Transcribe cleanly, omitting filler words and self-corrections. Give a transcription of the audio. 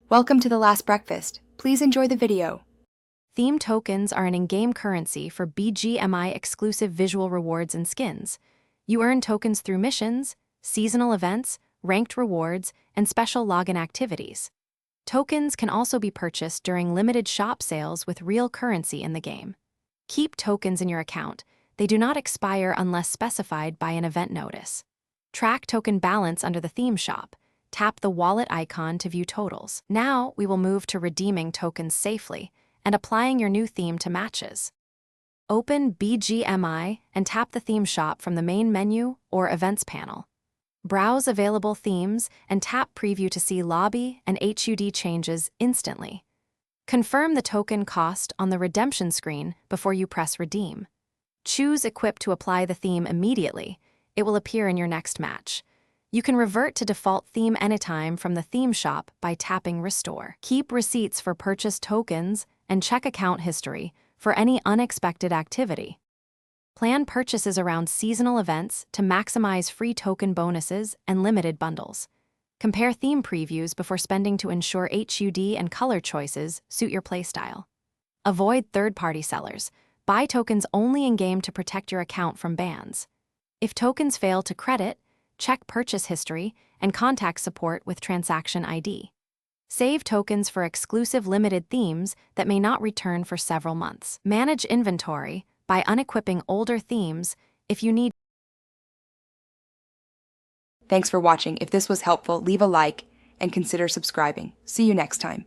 Welcome to The Last Breakfast. Please enjoy the video. Theme tokens are an in-game currency for Bgmi exclusive visual rewards and skins. You earn tokens through missions, seasonal events, ranked rewards, and special login activities. Tokens can also be purchased during limited shop sales with real currency in the game. Keep tokens in your account. They do not expire unless specified by an event notice. Track token balance under the theme shop. Tap the wallet icon to view totals. Now we will move to redeeming tokens safely and applying your new theme to matches. Open Bgmi and tap the theme shop from the main menu or events panel. Browse available themes and tap preview to see lobby and HUD changes instantly. Confirm the token cost on the redemption screen before you press redeem. Choose Equip to apply the theme immediately. It will appear in your next match. You can revert to default theme anytime from the theme shop by tapping Restore. Keep receipts for purchased tokens and check account history for any unexpected activity. Plan purchases around seasonal events to maximize free token bonuses and limited bundles. Compare theme previews before spending to ensure HUD and color choices suit your playstyle. Avoid third-party sellers. Buy tokens only in-game to protect your account from bans. If tokens fail to credit, check purchase history and contact support with transaction ID. Save tokens for exclusive limited themes that may not return for several months. Manage inventory by unequipping older themes if you need. Thanks for watching. If this was helpful, leave a like and consider subscribing. See you next time.